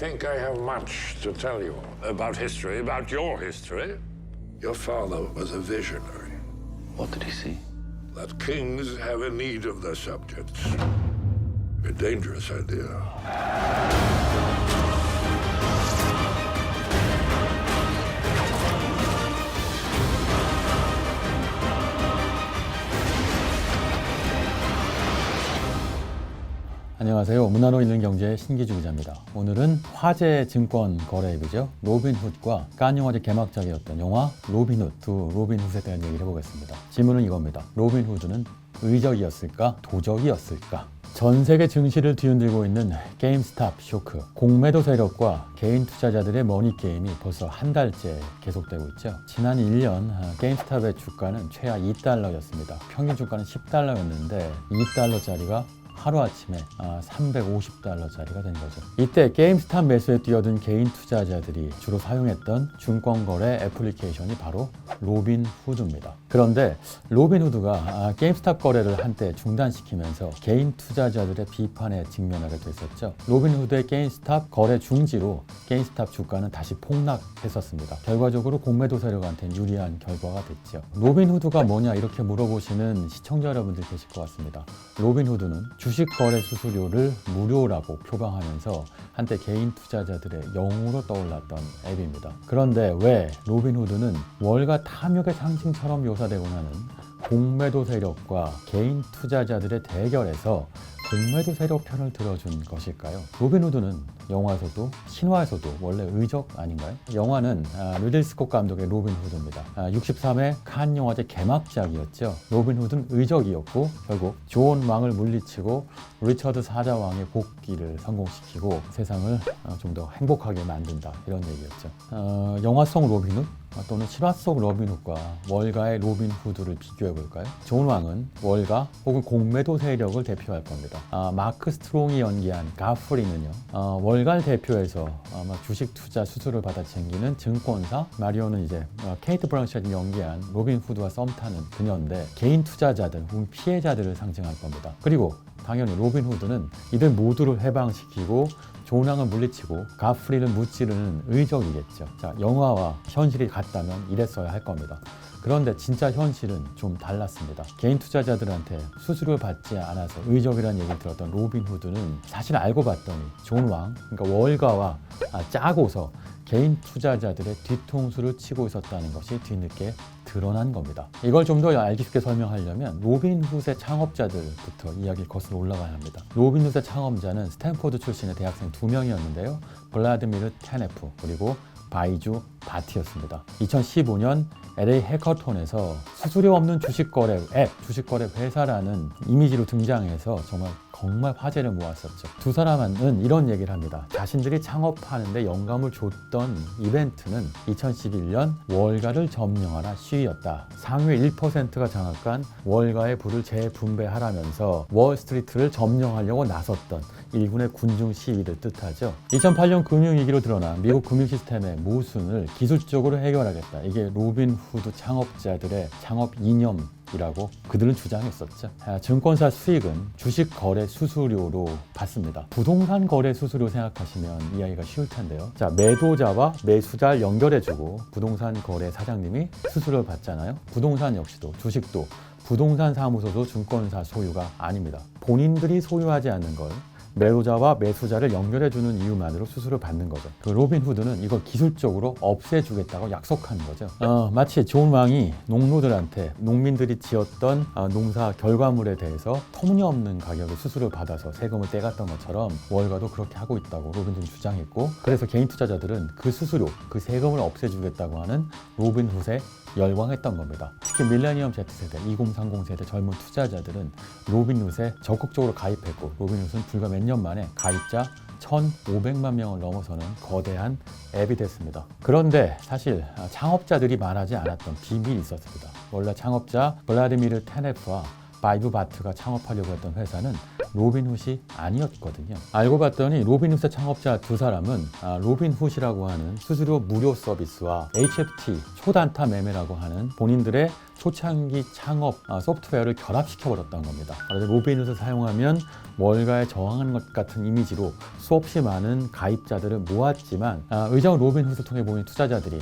think I have much to tell you about history, about your history. Your father was a visionary. What did he see? That kings have a need of their subjects. A dangerous idea. 안녕하세요. 문화로 읽는 경제의 신기주 기자입니다. 오늘은 화제 증권 거래 앱이죠. 로빈훗과 칸 영화제 개막작이었던 영화 로빈훗, 두 로빈훗에 대한 얘기를 해보겠습니다. 질문은 이겁니다. 로빈후드는 의적이었을까? 도적이었을까? 전 세계 증시를 뒤흔들고 있는 게임스탑 쇼크, 공매도 세력과 개인 투자자들의 머니게임이 벌써 한 달째 계속되고 있죠. 지난 1년 게임스탑의 주가는 최하 2달러였습니다. 평균 주가는 10달러였는데 2달러짜리가 하루아침에 350달러짜리가 된 거죠. 이때 게임스탑 매수에 뛰어든 개인 투자자들이 주로 사용했던 증권거래 애플리케이션이 바로 로빈후드입니다. 그런데 로빈후드가 게임스탑 거래를 한때 중단시키면서 개인 투자자들의 비판에 직면하게 됐었죠. 로빈후드의 게임스탑 거래 중지로 게임스탑 주가는 다시 폭락했었습니다. 결과적으로 공매도 세력한테 유리한 결과가 됐죠. 로빈후드가 뭐냐 이렇게 물어보시는 시청자 여러분들 계실 것 같습니다. 로빈후드는 주식 거래 수수료를 무료라고 표방하면서 한때 개인 투자자들의 영웅으로 떠올랐던 앱입니다. 그런데 왜 로빈후드는 월가 탐욕의 상징처럼 묘사되고 나는 공매도 세력과 개인 투자자들의 대결에서 공매도 세력 편을 들어준 것일까요? 로빈후드는 영화에서도 신화에서도 원래 의적 아닌가요? 영화는 리들리 스콧 감독의 로빈후드입니다. 63회 칸 영화제 개막작이었죠. 로빈후드는 의적이었고 결국 존 왕을 물리치고 리처드 사자왕의 복귀를 성공시키고 세상을 좀 더 행복하게 만든다 이런 얘기였죠. 영화 속 로빈훗 또는 실화 속 로빈훗과 월가의 로빈후드를 비교해 볼까요? 존 왕은 월가 혹은 공매도 세력을 대표할 겁니다. 마크 스트롱이 연기한 가프리는요, 월가를 대표해서 아마 주식 투자 수수료를 받아 챙기는 증권사, 마리오는 이제 케이트 브랑쳇이 연기한 로빈후드와 썸 타는 그녀인데 개인 투자자들 혹은 피해자들을 상징할 겁니다. 그리고 당연히 로빈후드는 이들 모두를 해방시키고 존 왕을 물리치고 가프리를 무찌르는 의적이겠죠. 자, 영화와 현실이 같다면 이랬어야 할 겁니다. 그런데 진짜 현실은 좀 달랐습니다. 개인 투자자들한테 수수료를 받지 않아서 의적이라는 얘기를 들었던 로빈후드는 사실 알고 봤더니 존 왕, 그러니까 월가와 짜고서 개인 투자자들의 뒤통수를 치고 있었다는 것이 뒤늦게 드러난 겁니다. 이걸 좀 더 알기 쉽게 설명하려면 로빈훗의 창업자들부터 이야기를 거슬러 올라가야 합니다. 로빈훗의 창업자는 스탠포드 출신의 대학생 2명이었는데요. 블라디미르 테네프 그리고 바이주 바티였습니다. 2015년 LA 해커톤에서 수수료 없는 주식거래 앱, 주식거래 회사라는 이미지로 등장해서 정말 화제를 모았었죠. 두 사람은 이런 얘기를 합니다. 자신들이 창업하는데 영감을 줬던 이벤트는 2011년 월가를 점령하라 시위였다. 상위 1%가 장악한 월가의 부를 재분배하라면서 월스트리트를 점령하려고 나섰던 일군의 군중 시위를 뜻하죠. 2008년 금융위기로 드러난 미국 금융 시스템의 모순을 기술적으로 해결하겠다. 이게 로빈후드 창업자들의 창업 이념이라고 그들은 주장했었죠. 증권사 수익은 주식 거래 수수료로 받습니다. 부동산 거래 수수료 생각하시면 이야기가 쉬울 텐데요. 자, 매도자와 매수자를 연결해주고 부동산 거래 사장님이 수수료를 받잖아요. 부동산 역시도 주식도 부동산 사무소도 증권사 소유가 아닙니다. 본인들이 소유하지 않는 걸 매도자와 매수자를 연결해주는 이유만으로 수수료를 받는 거죠. 그 로빈후드는 이걸 기술적으로 없애주겠다고 약속하는 거죠. 마치 존 왕이 농노들한테 농민들이 지었던 농사 결과물에 대해서 터무니없는 가격의 수수료를 받아서 세금을 떼갔던 것처럼 월가도 그렇게 하고 있다고 로빈후드는 주장했고, 그래서 개인 투자자들은 그 수수료, 그 세금을 없애주겠다고 하는 로빈훗에 열광했던 겁니다. 특히 밀레니엄 Z세대, 2030 세대 젊은 투자자들은 로빈훗에 적극적으로 가입했고, 로빈훗은 불과 몇 년 만에 가입자 1,500만 명을 넘어서는 거대한 앱이 됐습니다. 그런데 사실 창업자들이 말하지 않았던 비밀이 있었습니다. 원래 창업자 블라디미르 테네프와 바이브바트가 창업하려고 했던 회사는 로빈훗이 아니었거든요. 알고 봤더니 로빈훗의 창업자 두 사람은 로빈훗이라고 하는 수수료 무료 서비스와 HFT 초단타 매매라고 하는 본인들의 초창기 창업 소프트웨어를 결합시켜버렸던 겁니다. 그래서 로빈훗을 사용하면 월가에 저항하는 것 같은 이미지로 수없이 많은 가입자들을 모았지만 의정 로빈훗을 통해 모인 투자자들이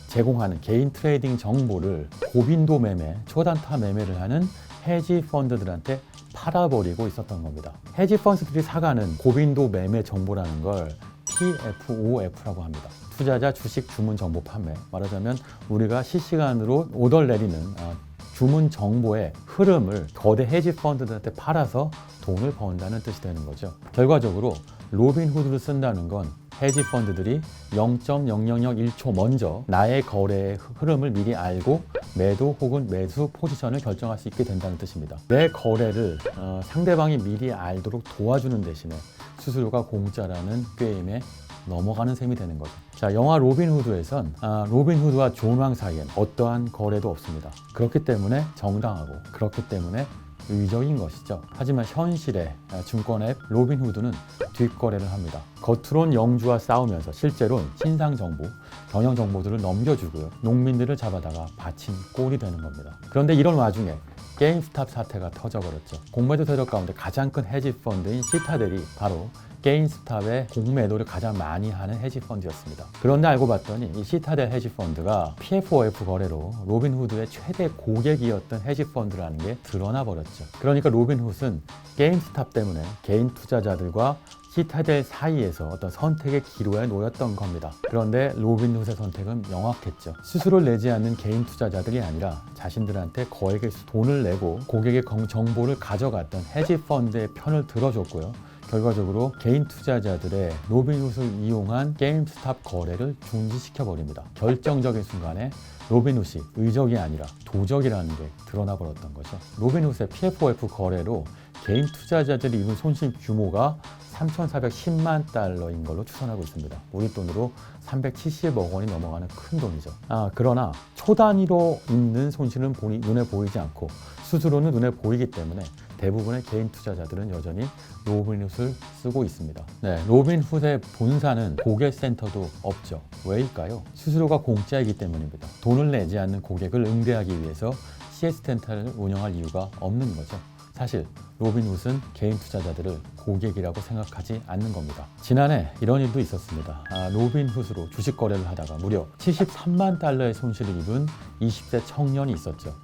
제공하는 개인 트레이딩 정보를 고빈도 매매, 초단타 매매를 하는 헤지 펀드들한테 팔아버리고 있었던 겁니다. 헤지 펀드들이 사가는 고빈도 매매 정보라는 걸 TFOF라고 합니다. 투자자 주식 주문 정보 판매. 말하자면 우리가 실시간으로 오더를 내리는 주문 정보의 흐름을 거대 헤지 펀드들한테 팔아서 돈을 번다는 뜻이 되는 거죠. 결과적으로 로빈후드를 쓴다는 건 헤지 펀드들이 0.0001초 먼저 나의 거래의 흐름을 미리 알고 매도 혹은 매수 포지션을 결정할 수 있게 된다는 뜻입니다. 내 거래를 상대방이 미리 알도록 도와주는 대신에 수수료가 공짜라는 게임에 넘어가는 셈이 되는 거죠. 자, 영화 로빈후드에선 로빈후드와 존 왕 사이엔 어떠한 거래도 없습니다. 그렇기 때문에 정당하고 그렇기 때문에 의적인 것이죠. 하지만 현실의 증권 앱 로빈후드는 뒷거래를 합니다. 겉으론 영주와 싸우면서 실제로는 신상 정보, 경영 정보들을 넘겨주고요. 농민들을 잡아다가 바친 꼴이 되는 겁니다. 그런데 이런 와중에 게임스탑 사태가 터져버렸죠. 공매도 세력 가운데 가장 큰 헤지 펀드인 시타델이 바로 게임스탑의 공매도를 가장 많이 하는 헤지펀드였습니다. 그런데 알고 봤더니 이 시타델 헤지펀드가 PFOF 거래로 로빈후드의 최대 고객이었던 헤지펀드라는 게 드러나 버렸죠. 그러니까 로빈훗은 게임스탑 때문에 개인 투자자들과 시타델 사이에서 어떤 선택의 기로에 놓였던 겁니다. 그런데 로빈훗의 선택은 명확했죠. 수수료를 내지 않는 개인 투자자들이 아니라 자신들한테 거액의 돈을 내고 고객의 정보를 가져갔던 헤지펀드의 편을 들어줬고요. 결과적으로 개인 투자자들의 로빈훗을 이용한 게임스탑 거래를 중지시켜버립니다. 결정적인 순간에 로빈훗이 의적이 아니라 도적이라는 게 드러나 버렸던 거죠. 로빈훗의 PFOF 거래로 개인 투자자들이 입은 손실 규모가 3,410만 달러인 걸로 추산하고 있습니다. 우리 돈으로 370억 원이 넘어가는 큰 돈이죠. 그러나 초단위로 있는 손실은 눈에 보이지 않고 수수료는 눈에 보이기 때문에 대부분의 개인 투자자들은 여전히 로빈훗을 쓰고 있습니다. 네, 로빈훗의 본사는 고객센터도 없죠. 왜일까요? 수수료가 공짜이기 때문입니다. 돈을 내지 않는 고객을 응대하기 위해서 CS 센터를 운영할 이유가 없는 거죠. 사실 로빈훗은 개인 투자자들을 고객이라고 생각하지 않는 겁니다. 지난해 이런 일도 있었습니다. 로빈훗으로 주식 거래를 하다가 무려 73만 달러의 손실을 입은 20대 청년이 있었죠.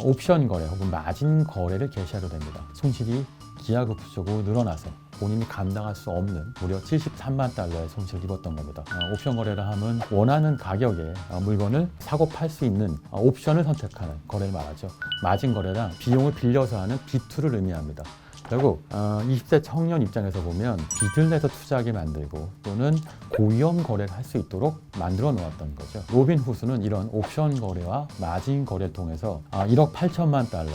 옵션 거래 혹은 마진 거래를 개시하게 됩니다. 손실이 기하급수적으로 늘어나서 본인이 감당할 수 없는 무려 73만 달러의 손실을 입었던 겁니다. 옵션 거래를 하면 원하는 가격에 물건을 사고 팔 수 있는 옵션을 선택하는 거래를 말하죠. 마진 거래란 비용을 빌려서 하는 B2를 의미합니다. 결국 20대 청년 입장에서 보면 빚을 내서 투자하게 만들고 또는 고위험 거래를 할 수 있도록 만들어 놓았던 거죠. 로빈훗은 이런 옵션 거래와 마진 거래를 통해서 1억 8천만 달러,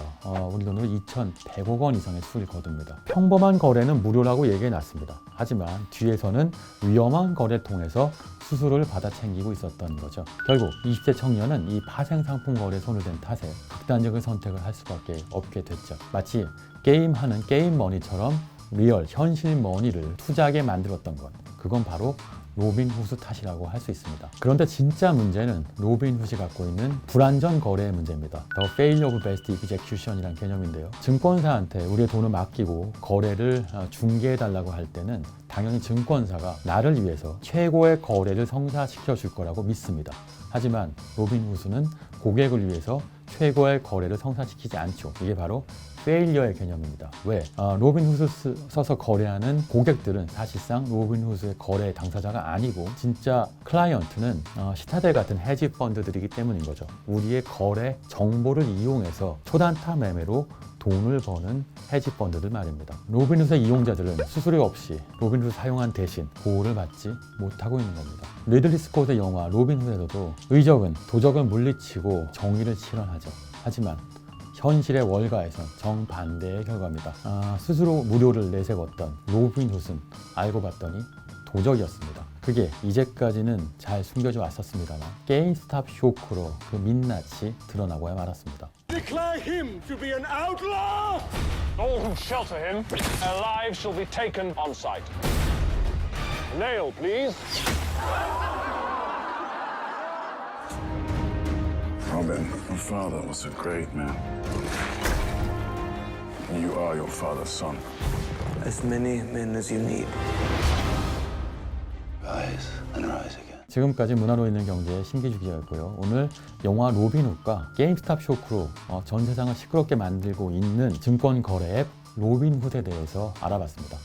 우리 돈으로 2,100억 원 이상의 수익을 거둡니다. 평범한 거래는 무료라고 얘기해 놨습니다. 하지만 뒤에서는 위험한 거래를 통해서 수수료를 받아 챙기고 있었던 거죠. 결국 20대 청년은 이 파생 상품 거래에 손을 댄 탓에 극단적인 선택을 할 수밖에 없게 됐죠. 마치 게임하는 게임 머니처럼 리얼 현실 머니를 투자하게 만들었던 것, 그건 바로 로빈훗 탓이라고 할 수 있습니다. 그런데 진짜 문제는 로빈훗이 갖고 있는 불안전 거래의 문제입니다. The failure of best execution이란 개념인데요. 증권사한테 우리의 돈을 맡기고 거래를 중개해달라고 할 때는 당연히 증권사가 나를 위해서 최고의 거래를 성사시켜 줄 거라고 믿습니다. 하지만 로빈훗은 고객을 위해서 최고의 거래를 성사시키지 않죠. 이게 바로 페일리어의 개념입니다. 왜? 로빈훗을 써서 거래하는 고객들은 사실상 로빈훗의 거래 당사자가 아니고 진짜 클라이언트는 시타델 같은 헤지 펀드들이기 때문인 거죠. 우리의 거래 정보를 이용해서 초단타 매매로 돈을 버는 헤지 펀드들 말입니다. 로빈훗의 이용자들은 수수료 없이 로빈훗을 사용한 대신 보호를 받지 못하고 있는 겁니다. 리들리 스콧의 영화 로빈훗에서도 의적은 도적을 물리치고 정의를 실현하죠. 하지만 현실의 월가에선 정반대의 결과입니다. 스스로 무료를 내세웠던 로빈훗은 알고 봤더니 도적이었습니다. 그게 이제까지는 잘 숨겨져 왔었습니다만 게임스탑 쇼크로 그 민낯이 드러나고야 말았습니다. declare him to be an outlaw! All who shelter him, their lives shall be taken on sight. Nail, please. Robin, your father was a great man. And you are your father's son. As many men as you need. Rise and rise again. 지금까지 문화로 있는 경제의 신기주 기자였고요. 오늘 영화 로빈훗과 게임스탑 쇼크로 전 세상을 시끄럽게 만들고 있는 증권 거래 앱 로빈훗에 대해서 알아봤습니다.